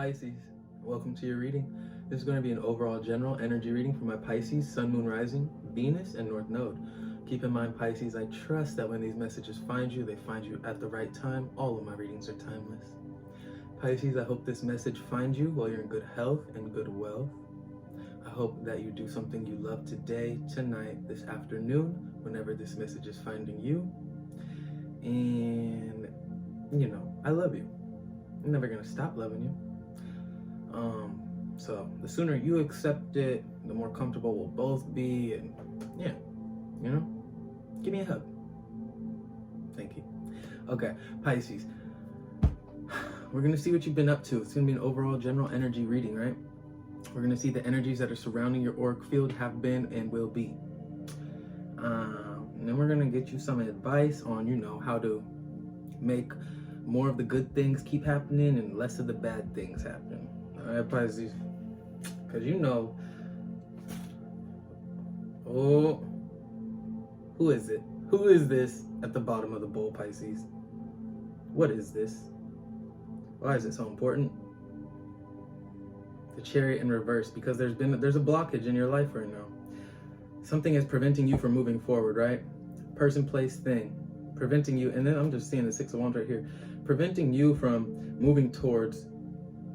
Pisces, welcome to your reading. This is going to be an overall general energy reading for my Pisces, Sun, Moon, Rising, Venus, and North Node. Keep in mind, Pisces, I trust that when these messages find you, they find you at the right time. All of my readings are timeless. Pisces, I hope this message finds you while you're in good health and good wealth. I hope that you do something you love today, tonight, this afternoon, whenever this message is finding you. And, I love you. I'm never going to stop loving you. So the sooner you accept it, the more comfortable we'll both be. And give me a hug. Thank you. Okay, Pisces. We're going to see what you've been up to. It's going to be an overall general energy reading, right? We're going to see the energies that are surrounding your auric field, have been and will be. And then we're going to get you some advice on, how to make more of the good things keep happening and less of the bad things happen. All right, Pisces. Because who is it? Who is this at the bottom of the bowl, Pisces? What is this? Why is it so important? The Chariot in reverse, because there's a blockage in your life right now. Something is preventing you from moving forward, right? Person, place, thing. Preventing you, and then I'm just seeing the Six of Wands right here. Preventing you from moving towards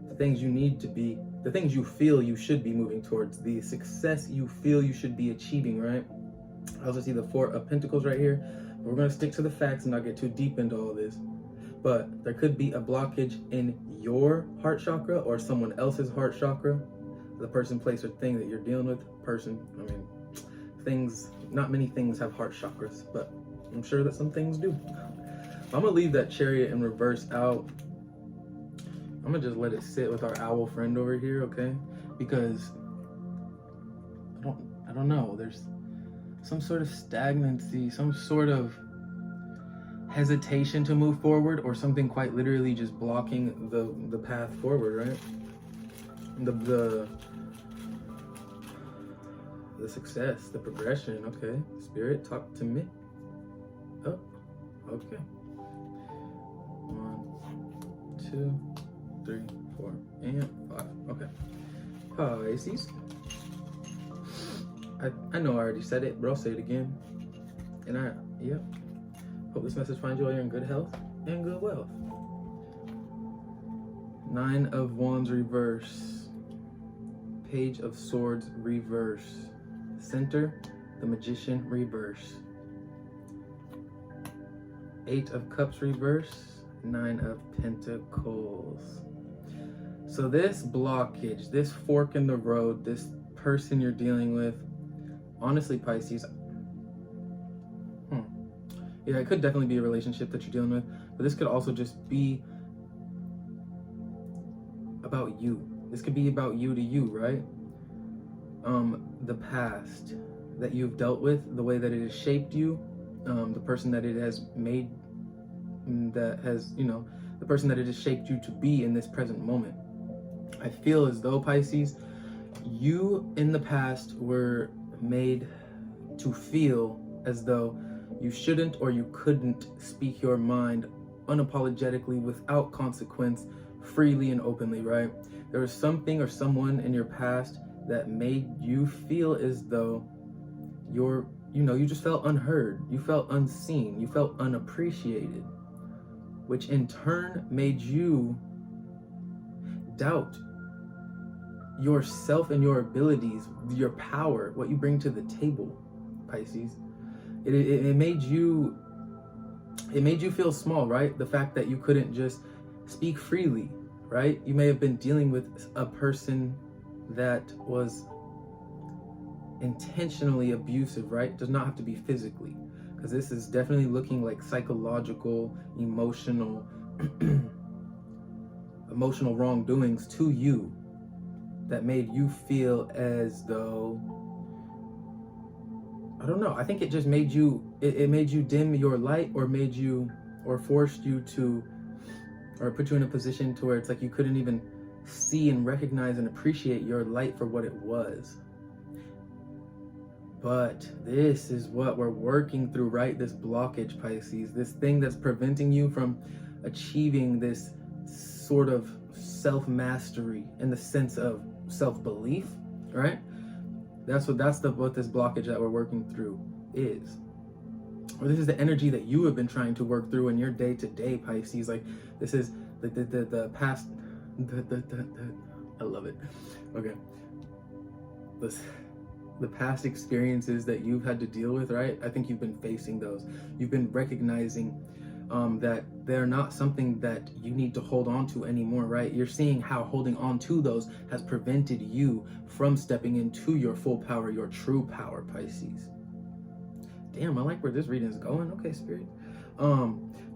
the things you need to be, the things you feel you should be moving towards, the success you feel you should be achieving, right? I also see the Four of Pentacles right here. We're going to stick to the facts and not get too deep into all this. But there could be a blockage in your heart chakra or someone else's heart chakra. The person, place, or thing that you're dealing with. Things, not many things have heart chakras, but I'm sure that some things do. I'm going to leave that Chariot in reverse out. I'm going to just let it sit with our owl friend over here, okay? Because I don't know. There's some sort of stagnancy, some sort of hesitation to move forward, or something quite literally just blocking the path forward, right? The success, the progression. Okay, Spirit, talk to me. Oh, okay. 1, 2, 3, 4, and 5. Okay. Pisces. I know I already said it, but I'll say it again. And hope this message finds you while you're in good health and good wealth. 9 of Wands reverse. Page of Swords reverse. Center, the Magician reverse. 8 of Cups reverse. 9 of Pentacles. So this blockage, this fork in the road, this person you're dealing with, honestly, Pisces, yeah, it could definitely be a relationship that you're dealing with, but this could also just be about you. This could be about you to you, right? The past that you've dealt with, the way that it has shaped you, the person that it has made, the person that it has shaped you to be in this present moment. I feel as though, Pisces, you in the past were made to feel as though you shouldn't or you couldn't speak your mind unapologetically, without consequence, freely and openly, right? There was something or someone in your past that made you feel as though you just felt unheard, you felt unseen, you felt unappreciated, which in turn made you doubt yourself and your abilities, your power, what you bring to the table, Pisces. It made you feel small, right? The fact that you couldn't just speak freely, right? You may have been dealing with a person that was intentionally abusive, right? It does not have to be physically, because this is definitely looking like psychological, emotional wrongdoings to you that made you feel as though, I don't know, I think it just made you, it made you dim your light, or forced you to, or put you in a position to where it's like you couldn't even see and recognize and appreciate your light for what it was. But this is what we're working through, right? This blockage, Pisces, this thing that's preventing you from achieving this sort of self-mastery in the sense of self-belief, right? That's what this blockage that we're working through is. Or this is the energy that you have been trying to work through in your day-to-day, Pisces. Like, this is the past, I love it. Okay. The past experiences that you've had to deal with, right? I think you've been facing those. You've been recognizing that they're not something that you need to hold on to anymore, right? You're seeing how holding on to those has prevented you from stepping into your full power, your true power, Pisces. Damn, I like where this reading is going. Okay, Spirit.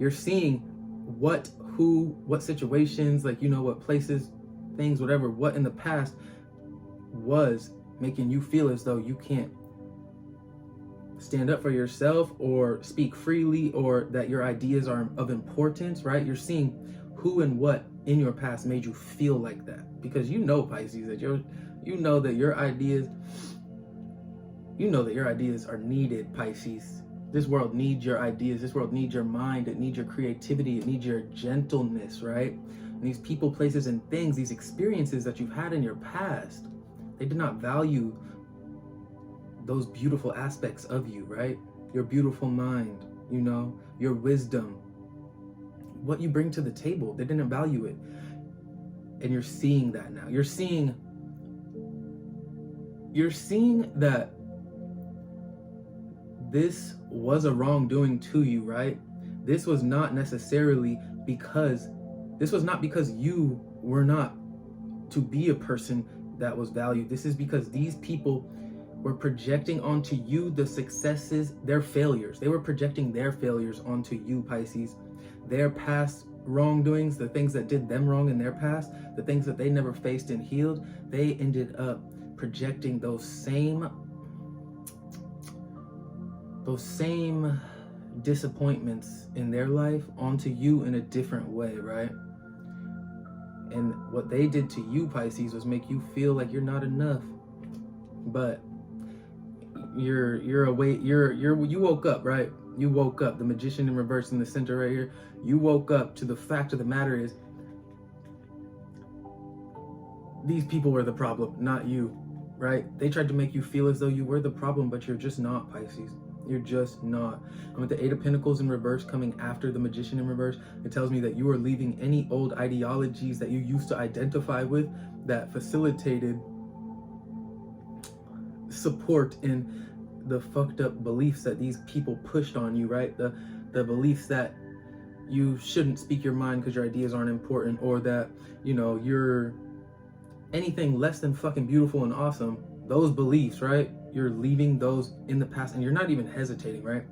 You're seeing what situations, like, you know, what places, things, whatever, what in the past was making you feel as though you can't stand up for yourself or speak freely, or that your ideas are of importance, right? You're seeing who and what in your past made you feel like that, because you know, Pisces, that you know that your ideas are needed, Pisces. This world needs your ideas. This world needs your mind. It needs your creativity. It needs your gentleness, right? And these people, places, and things, these experiences that you've had in your past, they did not value those beautiful aspects of you, right? Your beautiful mind, you know, your wisdom, what you bring to the table. They didn't value it. And you're seeing that now. You're seeing that this was a wrongdoing to you, right? This was not because you were not to be a person that was valued. This is because these people were projecting onto you the successes, their failures. They were projecting their failures onto you, Pisces. Their past wrongdoings, the things that did them wrong in their past, the things that they never faced and healed, they ended up projecting those same disappointments in their life onto you in a different way, right? And what they did to you, Pisces, was make you feel like you're not enough. But you woke up, right? You woke up. The Magician in reverse in the center right here. You woke up to the fact of the matter is, these people were the problem, not you, right? They tried to make you feel as though you were the problem, but you're just not, Pisces. You're just not. And with the Eight of Pentacles in reverse coming after the Magician in reverse, it tells me that you are leaving any old ideologies that you used to identify with that facilitated support in the fucked up beliefs that these people pushed on you, right? The beliefs that you shouldn't speak your mind because your ideas aren't important, or that, you know, you're anything less than fucking beautiful and awesome. Those beliefs, right? You're leaving those in the past, and you're not even hesitating, right?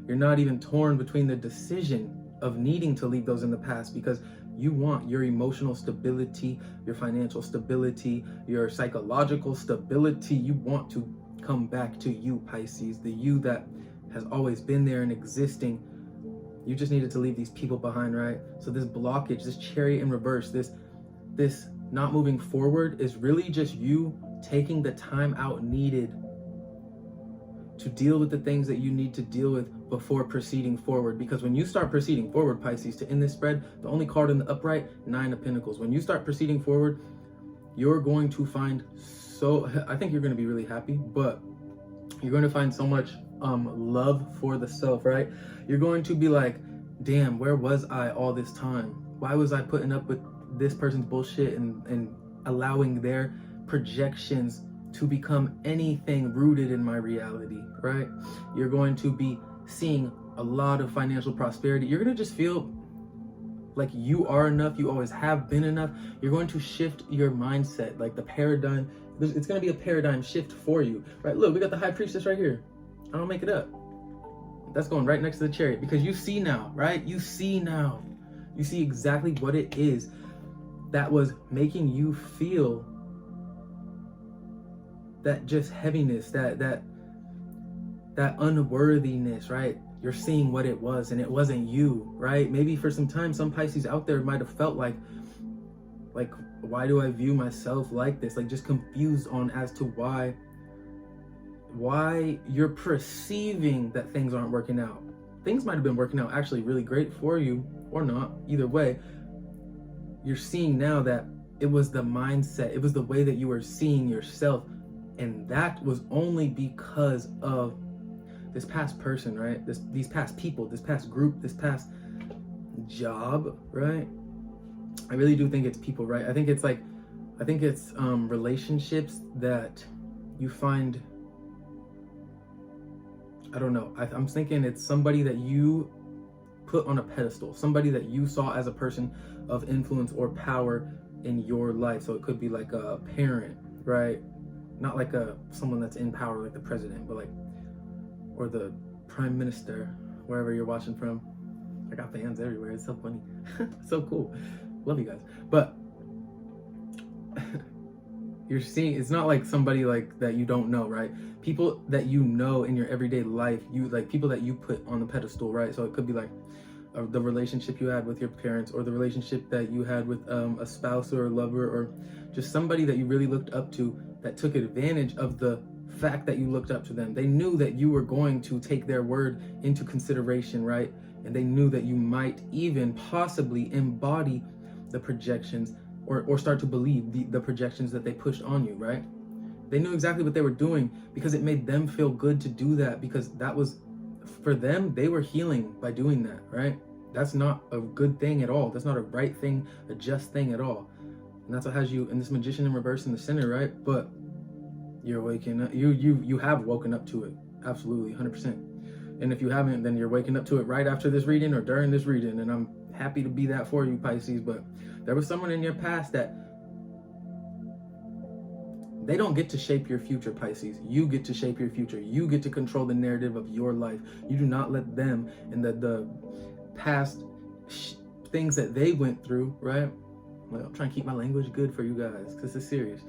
You're not even torn between the decision of needing to leave those in the past, because you want your emotional stability, your financial stability, your psychological stability. You want to come back to you, Pisces, the you that has always been there and existing. You just needed to leave these people behind, right? So this blockage, this Chariot in reverse, this not moving forward is really just you taking the time out needed to deal with the things that you need to deal with before proceeding forward. Because when you start proceeding forward, Pisces, to end this spread, the only card in the upright, Nine of Pentacles. When you start proceeding forward, you're going to find I think you're going to be really happy, but you're going to find so much love for the self, right? You're going to be like, damn, where was I all this time? Why was I putting up with this person's bullshit and allowing their projections to become anything rooted in my reality, right? You're going to be seeing a lot of financial prosperity. You're going to just feel like you are enough. You always have been enough. You're going to shift your mindset, like the paradigm. It's going to be a paradigm shift for you, right? Look, we got the High Priestess right here. I don't make it up. That's going right next to the Chariot, because you see now, right? You see now. You see exactly what it is that was making you feel that just heaviness, that unworthiness, right? You're seeing what it was, and it wasn't you, right? Maybe for some time, some Pisces out there might have felt like, why do I view myself like this? Like, just confused on as to why you're perceiving that things aren't working out. Things might have been working out actually really great for you, or not. Either way, you're seeing now that it was the mindset, it was the way that you were seeing yourself, and that was only because of this past person, right? These past people, this past group, this past job, right? I really do think it's people, right? I think it's relationships that you find. I don't know. I'm thinking it's somebody that you put on a pedestal, somebody that you saw as a person of influence or power in your life. So it could be like a parent, right? Not like someone that's in power like the president, but like, or the prime minister, wherever you're watching from. I got fans everywhere. It's so funny. So cool. Love you guys. But you're seeing, it's not like somebody like that you don't know, right? People that you know in your everyday life, you like people that you put on the pedestal, right? So it could be like the relationship you had with your parents, or the relationship that you had with a spouse or a lover, or just somebody that you really looked up to that took advantage of the fact that you looked up to them. They knew that you were going to take their word into consideration, right? And they knew that you might even possibly embody the projections or start to believe the projections that they pushed on you, right? They knew exactly what they were doing because it made them feel good to do that, because that was, for them, they were healing by doing that, right? That's not a good thing at all. That's not a right thing, a just thing at all. And that's what has you in this Magician in reverse in the center, right? But you're waking up, you have woken up to it. Absolutely, 100%. And if you haven't, then you're waking up to it right after this reading or during this reading. And I'm happy to be that for you, Pisces. But there was someone in your past that they don't get to shape your future, Pisces. You get to shape your future. You get to control the narrative of your life. You do not let them and the past things that they went through, right? Well, I'm trying to keep my language good for you guys because this is serious.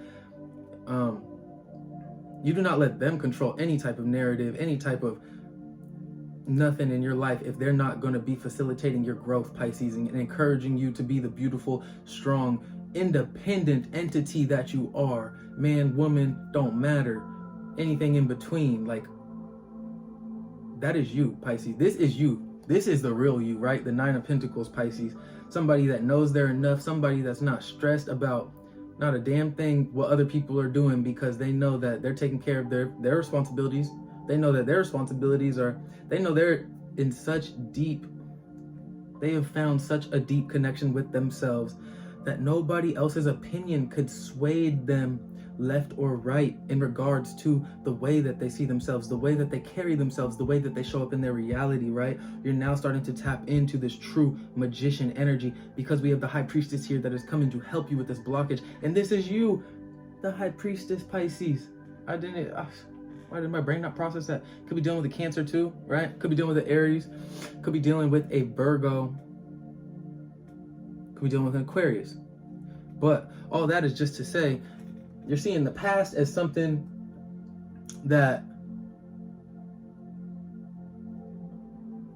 You do not let them control any type of narrative, any type of nothing in your life if they're not going to be facilitating your growth, Pisces, and encouraging you to be the beautiful, strong, independent entity that you are. Man, woman, don't matter. Anything in between, like, that is you, Pisces. This is you. This is the real you, right? The Nine of Pentacles, Pisces. Somebody that knows they're enough. Somebody that's not stressed about not a damn thing what other people are doing, because they know that they're taking care of their responsibilities. They know that their responsibilities are, they know they're in such deep, they have found such a deep connection with themselves that nobody else's opinion could sway them left or right in regards to the way that they see themselves, the way that they carry themselves, the way that they show up in their reality, right? You're now starting to tap into this true magician energy because we have the High Priestess here that is coming to help you with this blockage. And this is you, the High Priestess, Pisces. Why did my brain not process that? Could be dealing with a Cancer too, right? Could be dealing with an Aries. Could be dealing with a Virgo. Could be dealing with an Aquarius. But all that is just to say, you're seeing the past as something that,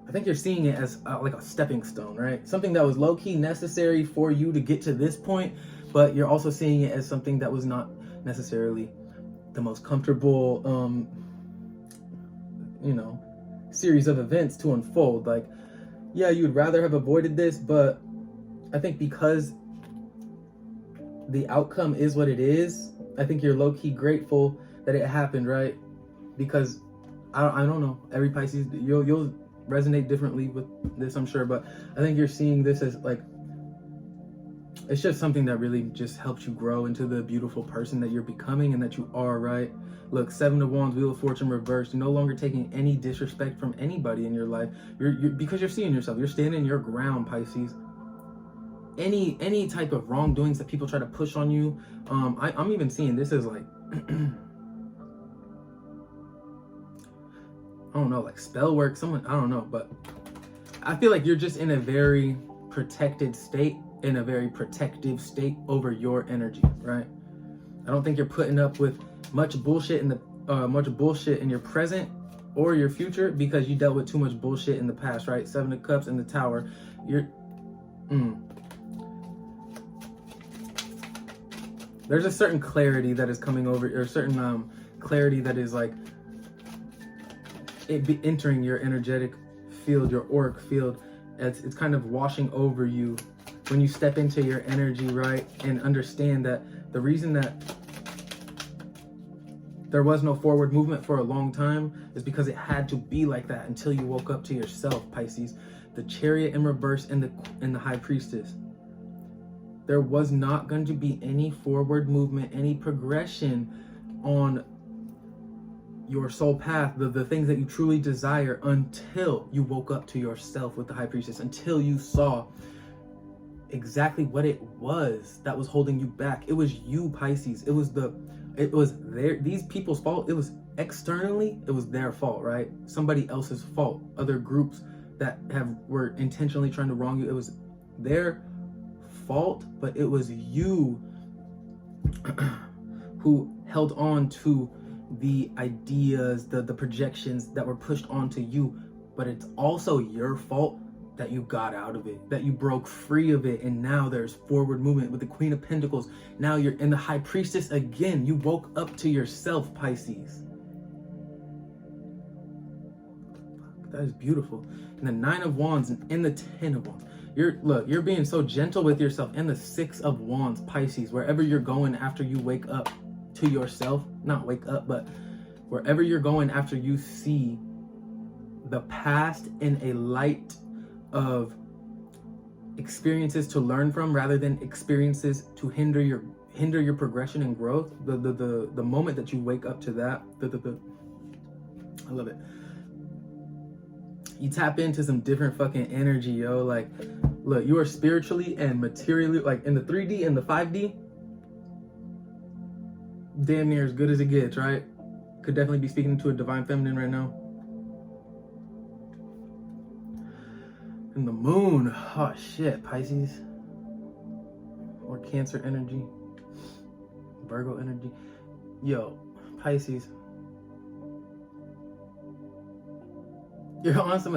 I think you're seeing it as like a stepping stone, right? Something that was low-key necessary for you to get to this point, but you're also seeing it as something that was not necessarily the most comfortable, series of events to unfold. Like, yeah, you would rather have avoided this, but I think because the outcome is what it is, I think you're low-key grateful that it happened, right? Because I don't know, every Pisces, you'll resonate differently with this, I'm sure, but I think you're seeing this as like, it's just something that really just helps you grow into the beautiful person that you're becoming and that you are, right? Look, Seven of Wands, Wheel of Fortune reversed. You're no longer taking any disrespect from anybody in your life. You're because you're seeing yourself. You're standing your ground, Pisces. Any type of wrongdoings that people try to push on you, I'm even seeing this as like, I don't know, like spell work, someone, I don't know, but I feel like you're just in a very protected state, in a very protective state over your energy, right? I don't think you're putting up with much bullshit in your present or your future because you dealt with too much bullshit in the past, right? Seven of Cups and the Tower. There's a certain clarity that is coming over, or a certain clarity that is like it be entering your energetic field, your auric field. It's kind of washing over you when you step into your energy, right? And understand that the reason that there was no forward movement for a long time is because it had to be like that until you woke up to yourself, Pisces. The Chariot in reverse and the High Priestess. There was not going to be any forward movement, any progression on your soul path, the things that you truly desire, until you woke up to yourself with the High Priestess, until you saw exactly what it was that was holding you back. It was you, Pisces. It was these people's fault. It was externally, it was their fault, right? Somebody else's fault. Other groups that were intentionally trying to wrong you. It was their fault, but it was you who held on to the ideas, the projections that were pushed onto you. But it's also your fault that you got out of it, that you broke free of it, and now there's forward movement with the Queen of Pentacles. Now you're in the High Priestess again. You woke up to yourself, Pisces. That is beautiful. And the 9 of Wands and the 10 of Wands. You're being so gentle with yourself. And the 6 of Wands, Pisces, wherever you're going after you wake up to yourself, not wake up, but wherever you're going after you see the past in a light of experiences to learn from rather than experiences to hinder your progression and growth. The moment that you wake up to that, I love it. You tap into some different fucking energy, yo. Like, look, you are spiritually and materially, like in the 3D and the 5D, damn near as good as it gets, right? Could definitely be speaking to a divine feminine right now. And the moon, oh shit, Pisces. Or Cancer energy, Virgo energy. Yo, Pisces. You're on some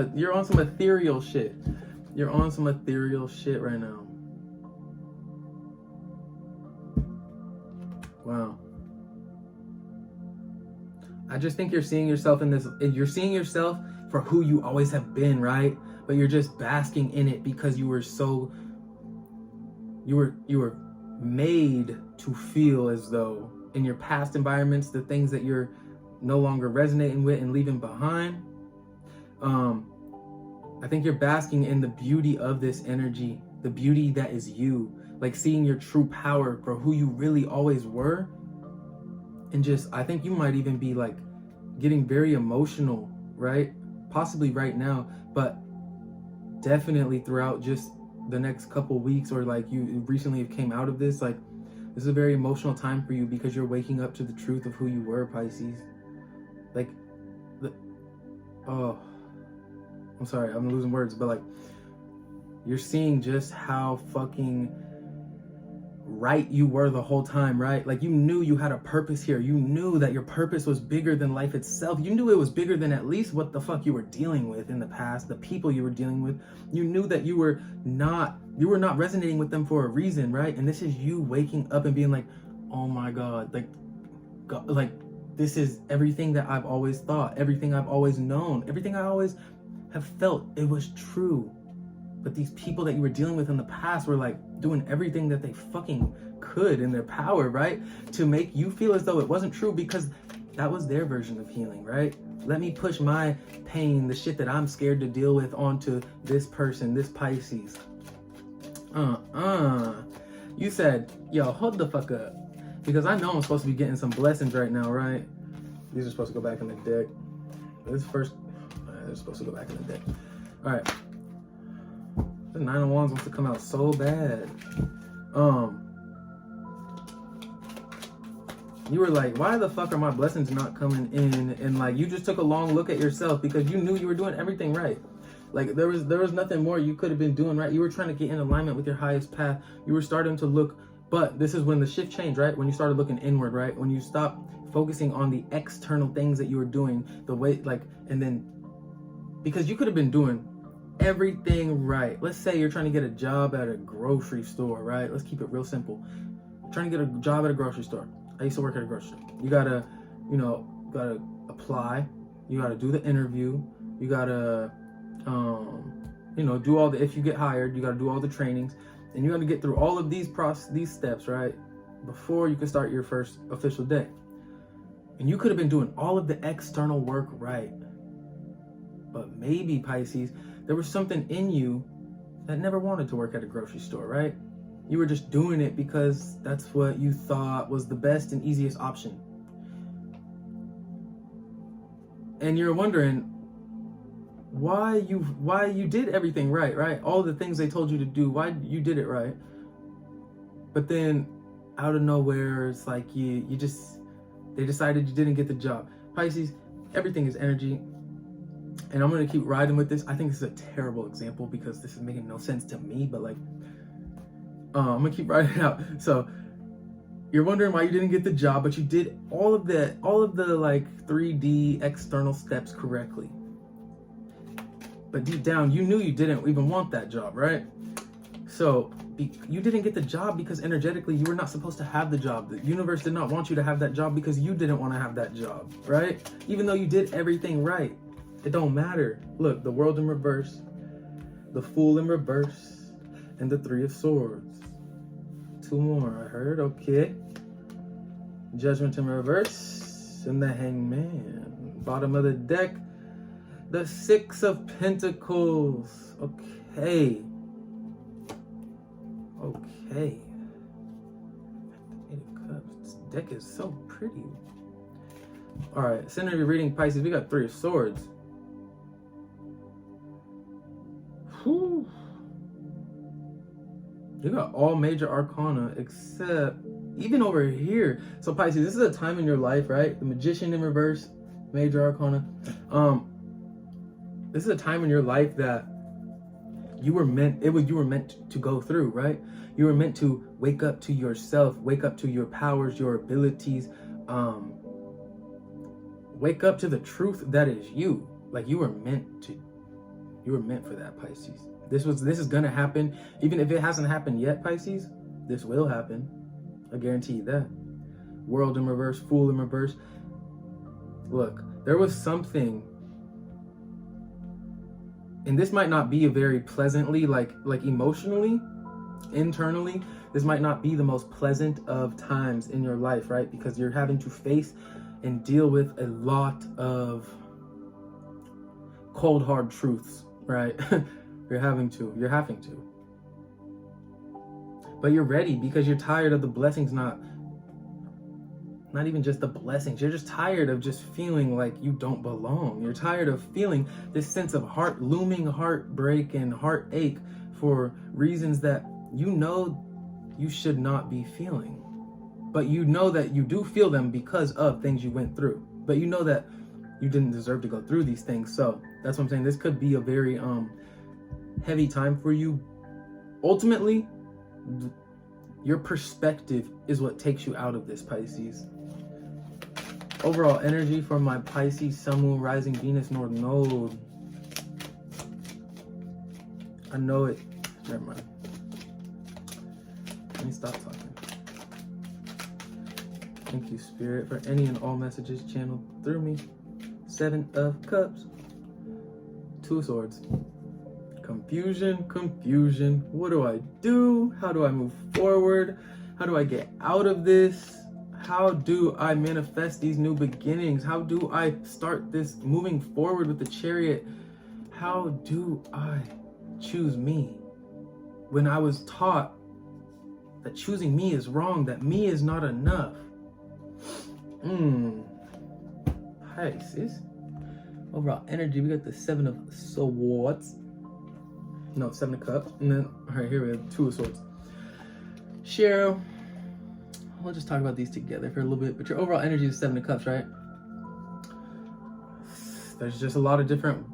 ethereal shit. You're on some ethereal shit right now. Wow. I just think you're seeing yourself in this. You're seeing yourself for who you always have been, right? But you're just basking in it because you were made to feel as though in your past environments, the things that you're no longer resonating with and leaving behind. I think you're basking in the beauty of this energy, the beauty that is you, like seeing your true power for who you really always were. And just, I think you might even be like getting very emotional, right? Possibly right now, but definitely throughout just the next couple weeks, or like you recently came out of this, like this is a very emotional time for you because you're waking up to the truth of who you were, Pisces. Like, I'm sorry, I'm losing words, but like you're seeing just how fucking right you were the whole time, right? Like you knew you had a purpose here. You knew that your purpose was bigger than life itself. You knew it was bigger than at least what the fuck you were dealing with in the past, the people you were dealing with. You knew that you were not resonating with them for a reason, right? And this is you waking up and being like, oh my God, like this is everything that I've always thought, everything I've always known, everything I always have felt. It was true. But these people that you were dealing with in the past were like doing everything that they fucking could in their power, right? To make you feel as though it wasn't true, because that was their version of healing, right? Let me push my pain, the shit that I'm scared to deal with, onto this person, this Pisces. You said, yo, hold the fuck up. Because I know I'm supposed to be getting some blessings right now, right? These are supposed to go back in the deck. This first, they're supposed to go back in the deck. All right. The 9 of Wands wants to come out so bad. You were like, why the fuck are my blessings not coming in? And like, you just took a long look at yourself because you knew you were doing everything right. Like there was nothing more you could have been doing right. You were trying to get in alignment with your highest path. You were starting to look, but this is when the shift changed, right? When you started looking inward, right? When you stopped focusing on the external things that you were doing, the way, like, and then, because you could have been doing everything right. Let's say you're trying to get a job at a grocery store, right? Let's keep it real simple. You're trying to get a job at a grocery store. I used to work at a grocery store. You gotta apply. You gotta do the interview. You gotta, do all the, if you get hired, you gotta do all the trainings. And you got to get through all of these steps, right, before you can start your first official day. And you could have been doing all of the external work right. But maybe, Pisces, there was something in you that never wanted to work at a grocery store, right? You were just doing it because that's what you thought was the best and easiest option. And you're wondering why you did everything right? All the things they told you to do, why you did it right. But then out of nowhere, it's like they decided you didn't get the job. Pisces, everything is energy. And I'm going to keep riding with this. I think this is a terrible example because this is making no sense to me, but like, I'm going to keep riding it out. So you're wondering why you didn't get the job, but you did all of the like 3D external steps correctly. But deep down, you knew you didn't even want that job, right? So you didn't get the job because energetically you were not supposed to have the job. The universe did not want you to have that job because you didn't want to have that job, right? Even though you did everything right. It don't matter. Look, the World in reverse, the Fool in reverse, and the Three of Swords. 2 more, I heard. Okay. Judgment in reverse, and the Hangman. Bottom of the deck, the 6 of Pentacles. Okay. Okay. Eight of Cups. This deck is so pretty. All right, center of your reading, Pisces. We got 3 of Swords. Whew. You got all major arcana except even over here. So Pisces, this is a time in your life, right? The Magician in reverse, major arcana. This is a time in your life that you were meant to go through, right? You were meant to wake up to yourself, wake up to your powers, your abilities, wake up to the truth that is you. Like you were meant for that, Pisces. This is gonna happen. Even if it hasn't happened yet, Pisces, this will happen. I guarantee you that. World in reverse, Fool in reverse. Look, there was something, and this might not be a very pleasantly, like emotionally, internally, this might not be the most pleasant of times in your life, right? Because you're having to face and deal with a lot of cold, hard truths, right? You're having to. But you're ready because you're tired of the blessings, not even just the blessings. You're just tired of just feeling like you don't belong. You're tired of feeling this sense of looming heartbreak and heartache for reasons that you know you should not be feeling. But you know that you do feel them because of things you went through. But you know that you didn't deserve to go through these things. So that's what I'm saying. This could be a very heavy time for you. Ultimately, your perspective is what takes you out of this, Pisces. Overall energy for my Pisces, Sun, Moon, Rising, Venus, North Node. I know it. Never mind. Let me stop talking. Thank you, Spirit, for any and all messages channeled through me. 7 of Cups. 2 of Swords. Confusion. What do I do? How do I move forward? How do I get out of this? How do I manifest these new beginnings? How do I start this moving forward with the Chariot? How do I choose me? When I was taught that choosing me is wrong, that me is not enough. Pisces. Overall energy, we got the 7 of Swords. No, 7 of Cups. And then, all right, here we have 2 of Swords. Cheryl, we'll just talk about these together for a little bit. But your overall energy is 7 of Cups, right? There's a lot of different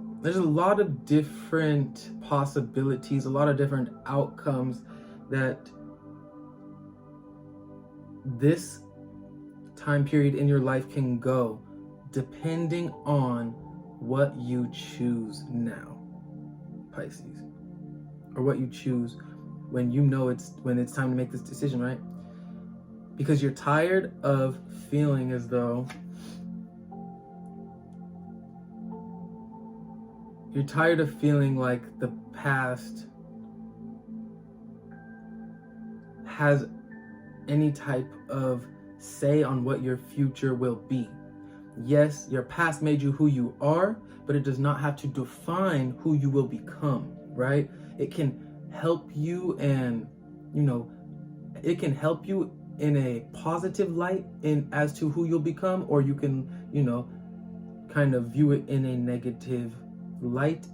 possibilities, a lot of different outcomes that this time period in your life can go, depending on what you choose now, Pisces. Or what you choose when you know when it's time to make this decision, right? Because you're tired of feeling as though like the past has any type of say on what your future will be. Yes, your past made you who you are, but it does not have to define who you will become, right? It can help you, and it can help you in a positive light in as to who you'll become, or you can, kind of view it in a negative light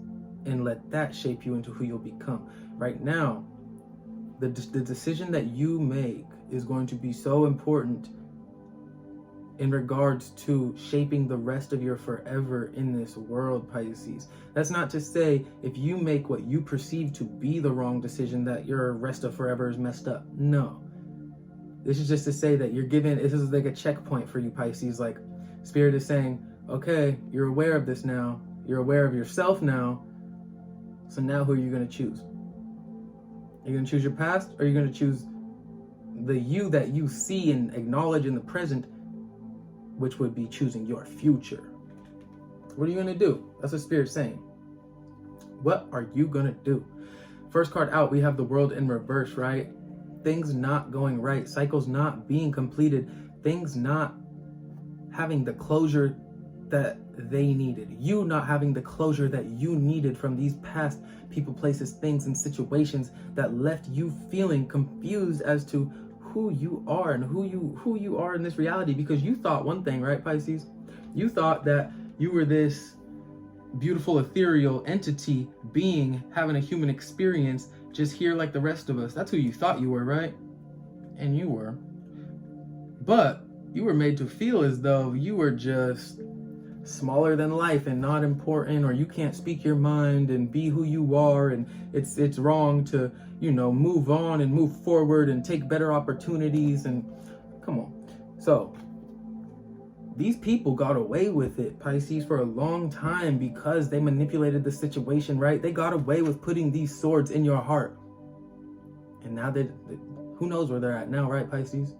and let that shape you into who you'll become. Right now, the decision that you make is going to be so important in regards to shaping the rest of your forever in this world, Pisces. That's not to say if you make what you perceive to be the wrong decision that your rest of forever is messed up. No. This is just to say that this is like a checkpoint for you, Pisces. Like, Spirit is saying, okay, you're aware of this now. You're aware of yourself now. So now who are you going to choose? Are you going to choose your past, or are you going to choose the you that you see and acknowledge in the present, which would be choosing your future? What are you going to do? That's what Spirit's saying. What are you going to do? First card out, we have the World in reverse, right? Things not going right, cycles not being completed, things not having the closure that they needed, you not having the closure that you needed from these past people, places, things, and situations that left you feeling confused as to who you are and who you are in this reality. Because you thought one thing, right, Pisces? You thought that you were this beautiful ethereal entity being having a human experience just here like the rest of us. That's who you thought you were, right? And you were. But you were made to feel as though you were just smaller than life and not important, or you can't speak your mind and be who you are, and it's wrong to move on and move forward and take better opportunities. And come on. So these people got away with it, Pisces, for a long time because they manipulated the situation, right? They got away with putting these swords in your heart, and now who knows where they're at now, right, Pisces?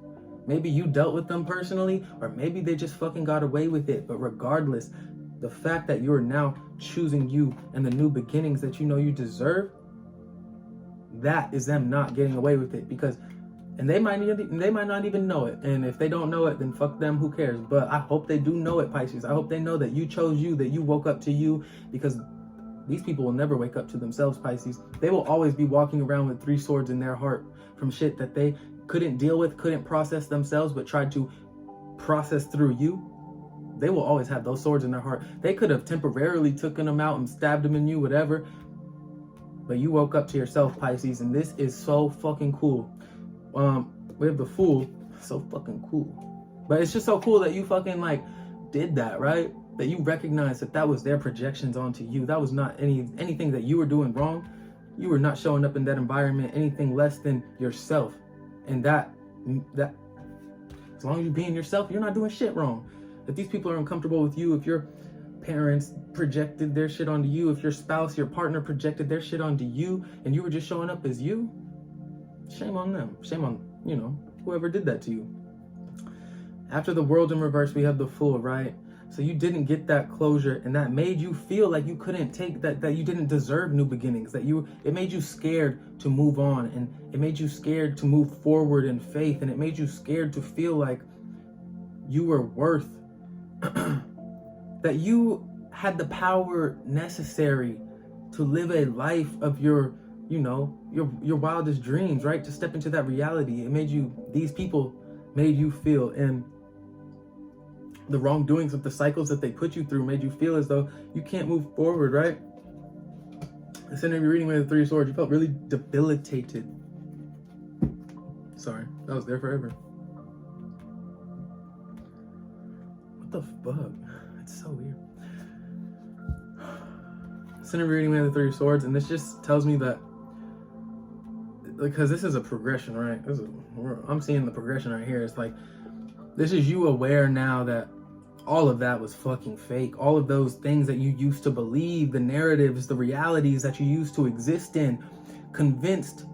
Maybe you dealt with them personally, or maybe they just fucking got away with it. But regardless, the fact that you're now choosing you and the new beginnings that you know you deserve, that is them not getting away with it. And they might not even know it. And if they don't know it, then fuck them, who cares? But I hope they do know it, Pisces. I hope they know that you chose you, that you woke up to you, because these people will never wake up to themselves, Pisces. They will always be walking around with 3 swords in their heart from shit that they couldn't deal with, couldn't process themselves, but tried to process through you. They will always have those swords in their heart. They could have temporarily taken them out and stabbed them in you, whatever. But you woke up to yourself, Pisces, and this is so fucking cool. We have the Fool. So fucking cool. But it's just so cool that you fucking did that, right? That you recognized that was their projections onto you. That was not anything that you were doing wrong. You were not showing up in that environment anything less than yourself. And that as long as you're being yourself, you're not doing shit wrong. If these people are uncomfortable with you, if your parents projected their shit onto you, if your spouse, your partner projected their shit onto you, and you were just showing up as you, shame on them. Shame on, whoever did that to you. After the World in reverse, we have the Fool, right? So you didn't get that closure, and that made you feel like you couldn't take that you didn't deserve new beginnings, it made you scared to move on, and it made you scared to move forward in faith, and it made you scared to feel like you were worth that you had the power necessary to live a life of your wildest dreams, right? To step into that reality. These people made you feel, and the wrongdoings of the cycles that they put you through made you feel as though you can't move forward, right? The center of your reading with the 3 of Swords, you felt really debilitated. Sorry, that was there forever. What the fuck? It's so weird. Center of your reading with the 3 of Swords, and this just tells me that, because this is a progression, right? I'm seeing the progression right here. It's like, this is you aware now that all of that was fucking fake. All of those things that you used to believe, the narratives, the realities that you used to exist in, convinced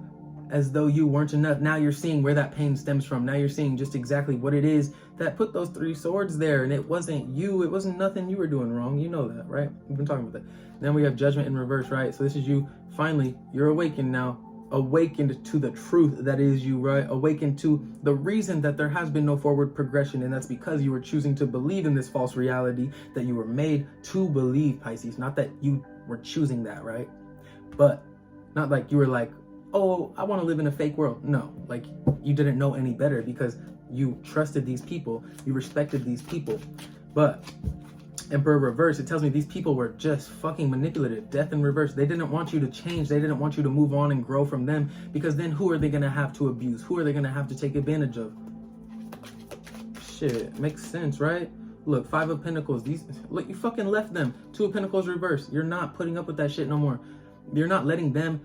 as though you weren't enough. Now you're seeing where that pain stems from. Now you're seeing just exactly what it is that put those 3 swords there. And it wasn't you. It wasn't nothing you were doing wrong. You know that, right? We've been talking about that. Then we have Judgment in reverse, right? So this is you. Finally, you're awakened now. awakened to the truth that is you, right? Awakened to the reason that there has been no forward progression, and that's because you were choosing to believe in this false reality that you were made to believe, Pisces. Not that you were choosing that, right? But not like you were like, oh, I want to live in a fake world. No, like you didn't know any better because you trusted these people, you respected these people. But Emperor reverse, it tells me these people were just fucking manipulative. Death in reverse. They didn't want you to change. They didn't want you to move on and grow from them, because then who are they going to have to abuse? Who are they going to have to take advantage of? Shit, makes sense, right? Look, 5 of Pentacles. These, look, you fucking left them. 2 of Pentacles reverse. You're not putting up with that shit no more. You're not letting them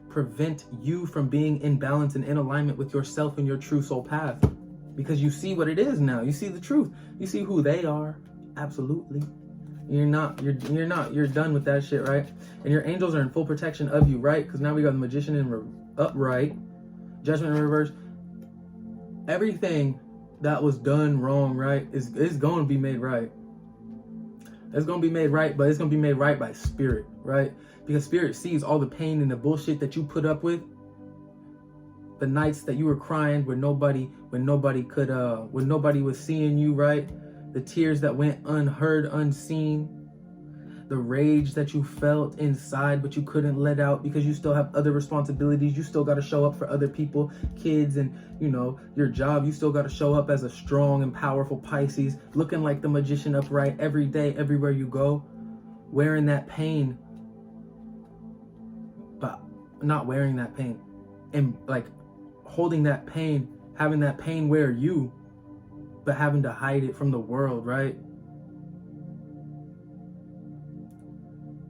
prevent you from being in balance and in alignment with yourself and your true soul path, because you see what it is now. You see the truth. You see who they are. Absolutely. You're done with that shit, right? And your angels are in full protection of you, right? Because now we got the Magician in upright, Judgment in reverse. Everything that was done wrong, right, is going to be made right. It's going to be made right, but it's going to be made right by spirit, right? Because spirit sees all the pain and the bullshit that you put up with. The nights that you were crying when nobody was seeing you, right? The tears that went unheard, unseen. The rage that you felt inside but you couldn't let out because you still have other responsibilities. You still got to show up for other people, kids, and your job. You still got to show up as a strong and powerful Pisces, looking like the Magician upright every day, everywhere you go, wearing that pain, but not wearing that pain, and like holding that pain, having that pain wear you, but having to hide it from the world, right?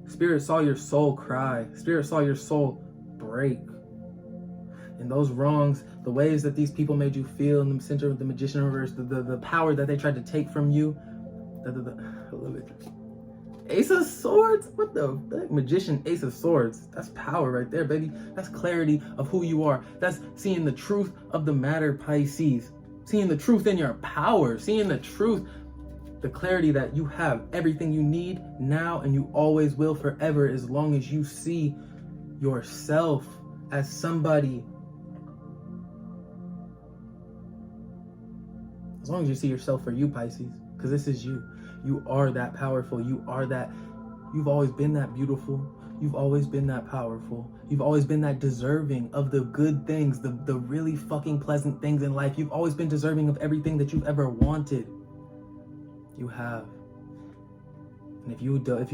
Spirit saw your soul cry. Spirit saw your soul break. And those wrongs, the ways that these people made you feel in the center of the Magician in reverse, the power that they tried to take from you. I love it. Ace of Swords? What the fuck? Magician, Ace of Swords. That's power right there, baby. That's clarity of who you are. That's seeing the truth of the matter, Pisces. Seeing the truth in your power. Seeing the truth, the clarity that you have everything you need now and you always will forever, as long as you see yourself as somebody. As long as you see yourself for you, Pisces. Because this is you. You are that powerful. You are that. You've always been that beautiful. You've always been that powerful. You've always been that deserving of the good things, the really fucking pleasant things in life. You've always been deserving of everything that you've ever wanted. You have. And if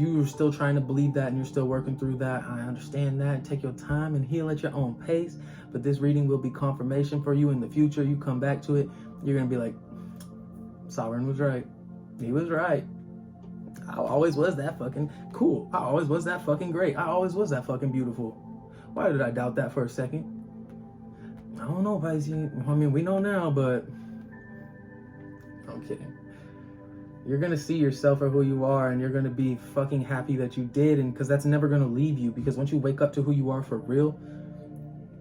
you're still trying to believe that and you're still working through that, I understand that. Take your time and heal at your own pace. But this reading will be confirmation for you in the future. You come back to it, you're going to be like, Sovereign was right. He was right. I always was that fucking cool. I always was that fucking great. I always was that fucking beautiful. Why did I doubt that for a second? I don't know, Pisces. I mean, we know now, but I'm kidding. You're going to see yourself for who you are, and you're going to be fucking happy that you did, and because that's never going to leave you, because once you wake up to who you are for real,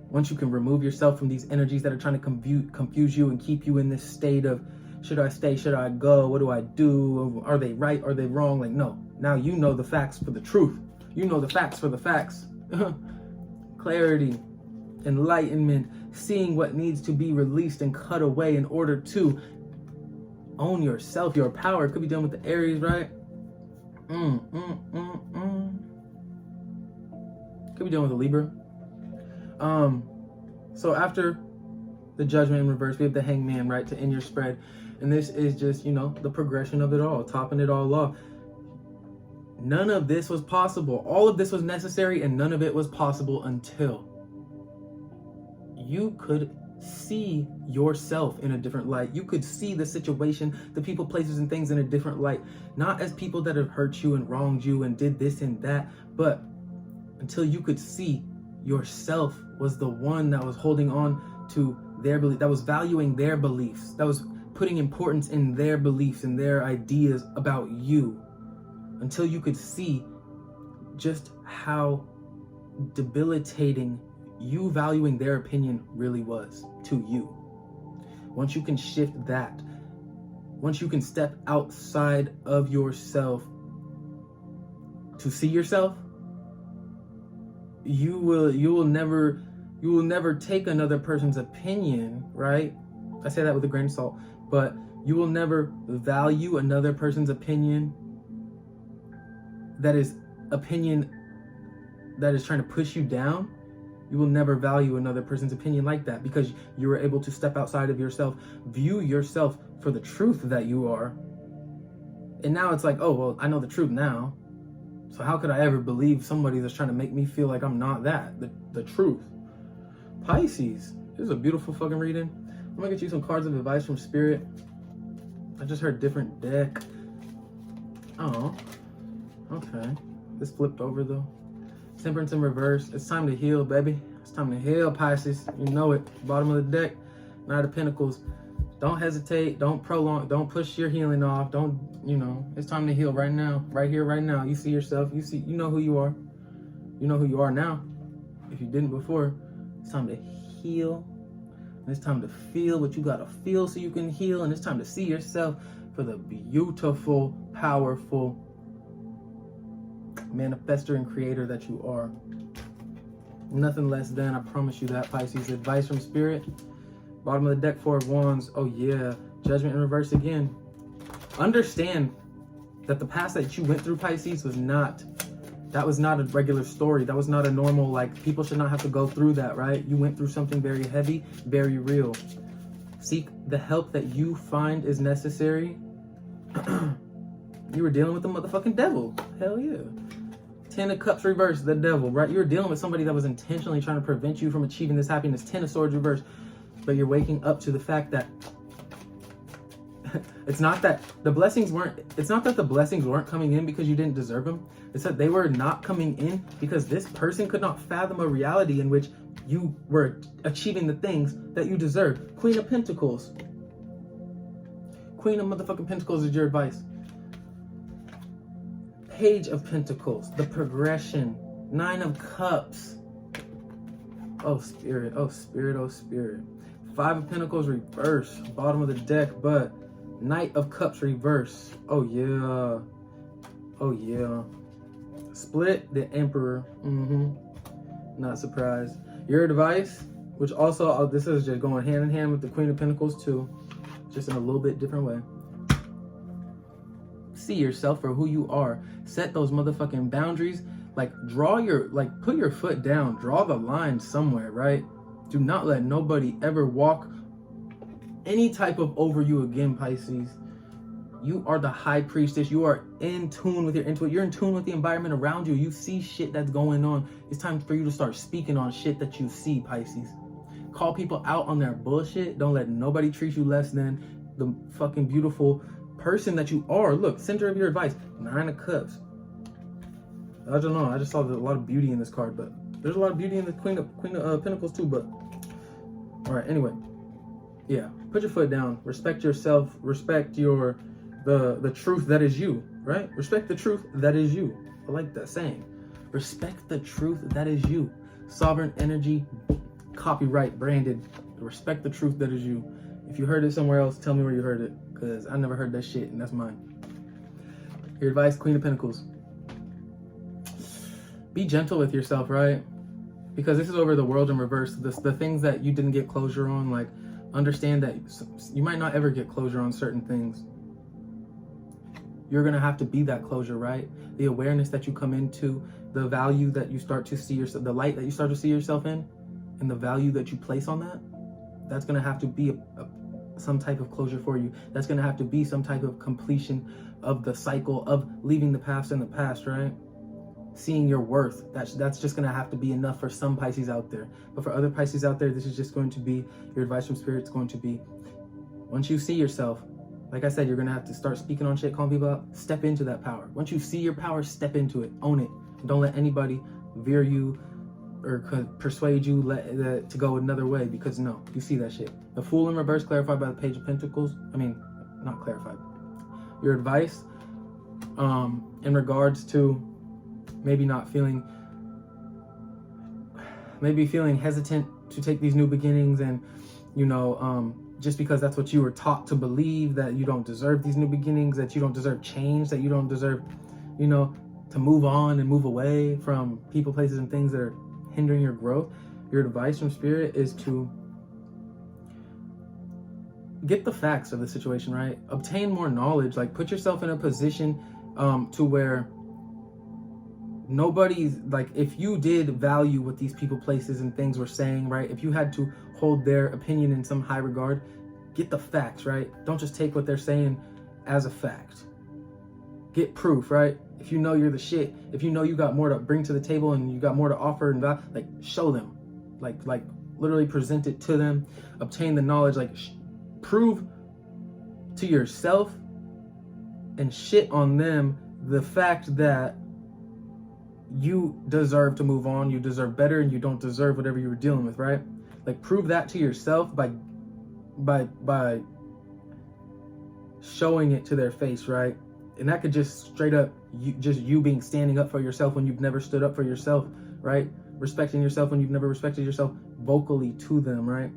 once you can remove yourself from these energies that are trying to confuse you and keep you in this state of, should I stay? Should I go? What do I do? Are they right? Are they wrong? Like, no. Now you know the facts for the truth. You know the facts for the facts. Clarity, enlightenment, seeing what needs to be released and cut away in order to own yourself, your power. It could be done with the Aries, right? Could be done with the Libra. So after the Judgment in reverse, we have the Hangman, right, to end your spread. And this is just, the progression of it all, topping it all off. None of this was possible. All of this was necessary, and none of it was possible until you could see yourself in a different light. You could see the situation, the people, places, and things in a different light. Not as people that have hurt you and wronged you and did this and that, but until you could see yourself was the one that was holding on to their belief, that was valuing their beliefs, that was putting importance in their beliefs and their ideas about you, until you could see just how debilitating you valuing their opinion really was to you. Once you can shift that, once you can step outside of yourself to see yourself, you will never You will never take another person's opinion, right? I say that with a grain of salt, but you will never value another person's opinion that is trying to push you down. You will never value another person's opinion like that, because you were able to step outside of yourself, view yourself for the truth that you are. And now it's like, oh, well, I know the truth now. So how could I ever believe somebody that's trying to make me feel like I'm not that, the truth? Pisces, this is a beautiful fucking reading. I'm gonna get you some cards of advice from Spirit. I just heard different deck. Oh, okay. This flipped over though. Temperance in reverse. It's time to heal, baby. It's time to heal, Pisces. You know it. Bottom of the deck, Knight of Pentacles. Don't hesitate. Don't prolong. Don't push your healing off. Don't, it's time to heal right now. Right here, right now. You see yourself. You know who you are. You know who you are now. If you didn't before, it's time to heal. And it's time to feel what you gotta feel so you can heal. And it's time to see yourself for the beautiful, powerful manifester and creator that you are. Nothing less than, I promise you that, Pisces. Advice from Spirit. Bottom of the deck, Four of Wands. Oh yeah, Judgment in reverse again. Understand that the past that you went through, Pisces, was not a regular story. That was not a normal, like, people should not have to go through that, right? You went through something very heavy, very real. Seek the help that you find is necessary. You were dealing with the motherfucking devil. Hell yeah. Ten of Cups reverse, the devil, right? You were dealing with somebody that was intentionally trying to prevent you from achieving this happiness. Ten of Swords reverse. But you're waking up to the fact that it's not that the blessings weren't coming in because you didn't deserve them. It's that they were not coming in because this person could not fathom a reality in which you were achieving the things that you deserve. Queen of Pentacles. Queen of motherfucking Pentacles is your advice. Page of Pentacles, the progression. Nine of Cups. Oh, Spirit, oh, Spirit, oh, Spirit. Five of Pentacles reverse, bottom of the deck, but Knight of Cups reverse. Oh, yeah. Oh, yeah. Split, the Emperor. Not surprised. Your advice, which also, this is just going hand in hand with the Queen of Pentacles too, just in a little bit different way. See yourself for who you are. Set those motherfucking boundaries. Like, put your foot down. Draw the line somewhere, right? Do not let nobody ever walk any type of over you again, Pisces. You are the high priestess. You are in tune with your intuition. You're in tune with the environment around you. You see shit that's going on. It's time for you to start speaking on shit that you see, Pisces. Call people out on their bullshit. Don't let nobody treat you less than the fucking beautiful person that you are. Look, center of your advice. Nine of Cups. I don't know. I just saw a lot of beauty in this card, but there's a lot of beauty in the Queen of Pentacles too. But all right. Anyway, yeah. Put your foot down. Respect yourself. Respect the truth that is you. Right. Respect the truth that is you. I like that saying. Respect the truth that is you. Sovereign energy, copyright branded. Respect the truth that is you. If you heard it somewhere else, tell me where you heard it, because I never heard that shit, and that's mine. Your advice, Queen of Pentacles. Be gentle with yourself, right? Because this is over the world in reverse. The things that you didn't get closure on, like, understand that you might not ever get closure on certain things. You're going to have to be that closure, right? The awareness that you come into, the value that you start to see yourself, the light that you start to see yourself in, and the value that you place on that, that's going to have to be some type of closure for you. That's going to have to be some type of completion of the cycle of leaving the past in the past, right? Seeing your worth. That's just going to have to be enough for some Pisces out there. But for other Pisces out there, this is just going to be your advice from Spirit. It's going to be, once you see yourself, like I said, you're going to have to start speaking on shit, calling people out. Step into that power. Once you see your power, step into it. Own it. Don't let anybody veer you or persuade you to go another way, because no, you see that shit. The Fool in reverse, clarified by the Page of Pentacles. I mean, not clarified. Your advice in regards to maybe feeling hesitant to take these new beginnings, and just because that's what you were taught to believe, that you don't deserve these new beginnings, that you don't deserve change, that you don't deserve, to move on and move away from people, places, and things that are hindering your growth. Your advice from Spirit is to get the facts of the situation, right? Obtain more knowledge, like put yourself in a position to where nobody's, like, if you did value what these people, places, and things were saying, right? If you had to hold their opinion in some high regard, get the facts, right? Don't just take what they're saying as a fact. Get proof, right? If you know you're the shit, if you know you got more to bring to the table and you got more to offer, and like, show them, like literally present it to them, obtain the knowledge, like prove to yourself and shit on them the fact that you deserve to move on, you deserve better, and you don't deserve whatever you were dealing with, right? Like, prove that to yourself by showing it to their face, right? And that could just straight up you being standing up for yourself when you've never stood up for yourself, right? Respecting yourself when you've never respected yourself vocally to them, right?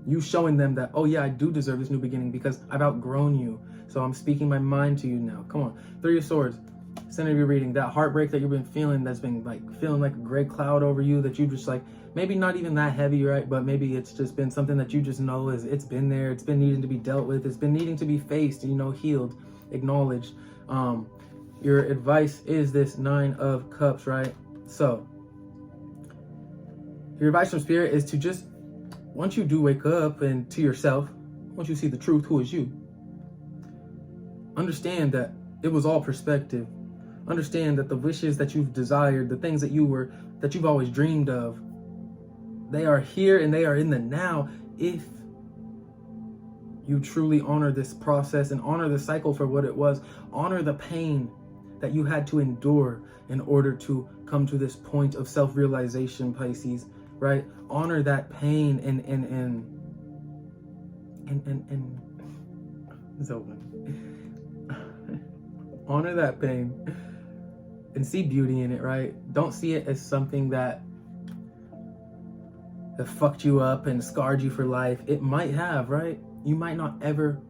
You showing them that, oh yeah, I do deserve this new beginning because I've outgrown you. So I'm speaking my mind to you now. Come on. Three of Swords. Center of your reading. That heartbreak that you've been feeling, that's been like feeling like a gray cloud over you, that you just like, maybe not even that heavy, right? But maybe it's just been something that you just know is, it's been there. It's been needing to be dealt with. It's been needing to be faced, healed, acknowledged. Your advice is this 9 of Cups, right? So your advice from Spirit is to just, once you do wake up and to yourself, once you see the truth, who is you, understand that it was all perspective. Understand that the wishes that you've desired, the things that you've always dreamed of, they are here and they are in the now if you truly honor this process and honor the cycle for what it was. Honor the pain that you had to endure in order to come to this point of self-realization, Pisces, right? Honor that pain and honor that pain and see beauty in it, right? Don't see it as something that fucked you up and scarred you for life. It might have, right? You might not ever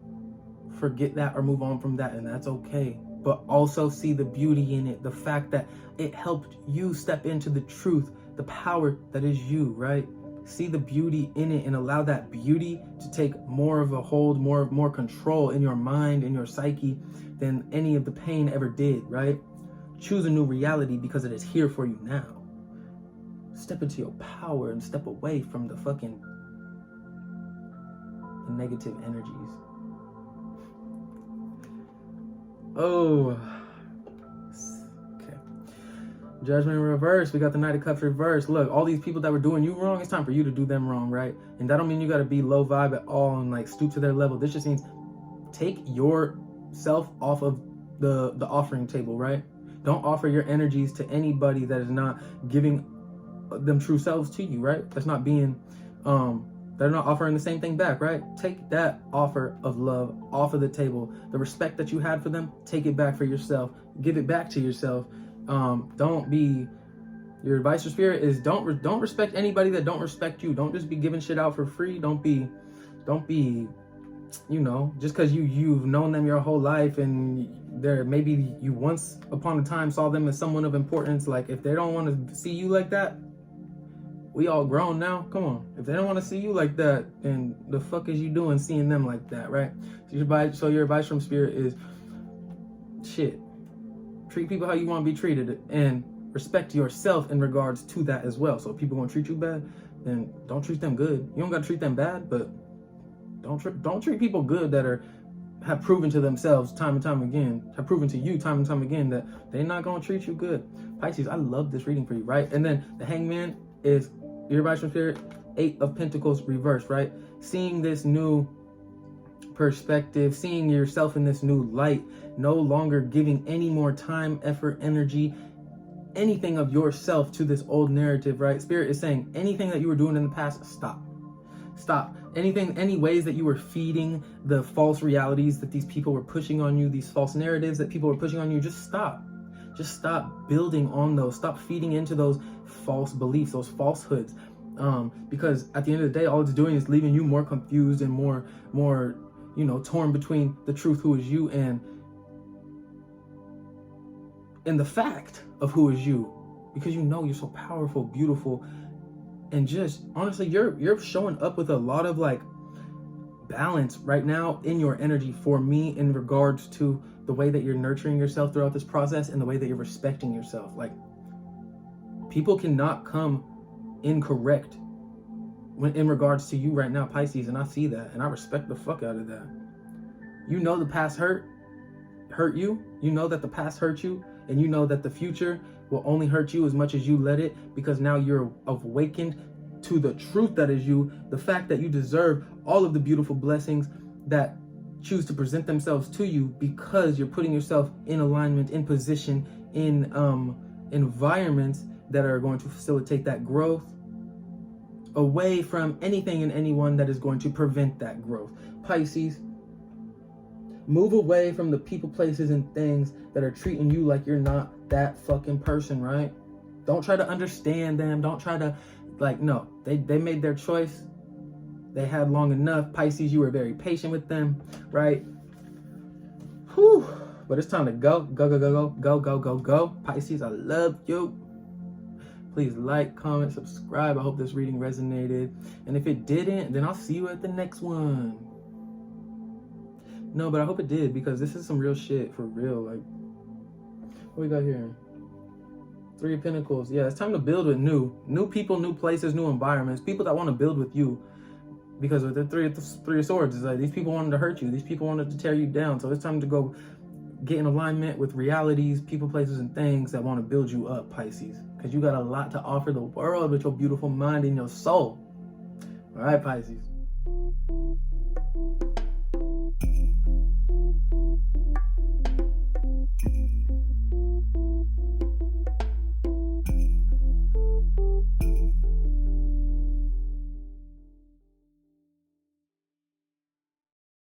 forget that or move on from that, and that's okay. But also see the beauty in it, the fact that it helped you step into the truth, the power that is you, right? See the beauty in it and allow that beauty to take more of a hold, more control in your mind, in your psyche, than any of the pain ever did, right? Choose a new reality because it is here for you now. Step into your power and step away from the fucking negative energies. Oh, okay. Judgment in reverse. We got the Knight of Cups reverse. Look, all these people that were doing you wrong, it's time for you to do them wrong, right? And that don't mean you got to be low vibe at all and like stoop to their level. This just means take yourself off of the offering table, right? Don't offer your energies to anybody that is not giving them true selves to you, right? That's not being, they're not offering the same thing back, right? Take that offer of love off of the table. The respect that you had for them, take it back for yourself. Give it back to yourself. Don't be, your advice for Spirit is don't respect anybody that don't respect you. Don't just be giving shit out for free. Don't be, just because you've known them your whole life and maybe you once upon a time saw them as someone of importance. Like, if they don't want to see you like that, we all grown now. Come on. If they don't want to see you like that, then the fuck is you doing seeing them like that, right? So your advice from Spirit is, shit, treat people how you want to be treated and respect yourself in regards to that as well. So if people want to treat you bad, then don't treat them good. You don't got to treat them bad, but don't treat people good that have proven to themselves time and time again, have proven to you time and time again that they're not going to treat you good. Pisces, I love this reading for you, right? And then the Hangman is your advice from Spirit, 8 of Pentacles reversed, right? Seeing this new perspective, seeing yourself in this new light, no longer giving any more time, effort, energy, anything of yourself to this old narrative, right? Spirit is saying anything that you were doing in the past, stop. Any ways that you were feeding the false realities that these people were pushing on you, these false narratives that people were pushing on you, just stop. Just stop building on those. Stop feeding into those false beliefs, those falsehoods. Because at the end of the day, all it's doing is leaving you more confused and more, torn between the truth, who is you, and the fact of who is you. Because you're so powerful, beautiful, And just honestly, you're showing up with a lot of like balance right now in your energy for me in regards to the way that you're nurturing yourself throughout this process and the way that you're respecting yourself. Like, people cannot come incorrect when in regards to you right now, Pisces, and I see that and I respect the fuck out of that. You know the past hurt you. You know that the past hurt you, and you know that the future will only hurt you as much as you let it, because now you're awakened to the truth that is you, the fact that you deserve all of the beautiful blessings that choose to present themselves to you, because you're putting yourself in alignment, in position, in environments that are going to facilitate that growth, away from anything and anyone that is going to prevent that growth. Pisces, move away from the people, places, and things that are treating you like you're not that fucking person, right? Don't try to understand them. Don't try to, like, no. They made their choice. They had long enough. Pisces, you were very patient with them, right? Whew. But it's time to go. Go, go, go, go, go, go, go, go. Pisces, I love you. Please like, comment, subscribe. I hope this reading resonated. And if it didn't, then I'll see you at the next one. No, but I hope it did, because this is some real shit, for real. Like, what we got here? Three of Pentacles. Yeah, it's time to build with new people, new places, new environments, people that want to build with you. Because with the three of Swords, it's like these people wanted to hurt you. These people wanted to tear you down. So it's time to go get in alignment with realities, people, places, and things that want to build you up, Pisces. Because you got a lot to offer the world with your beautiful mind and your soul. All right, Pisces.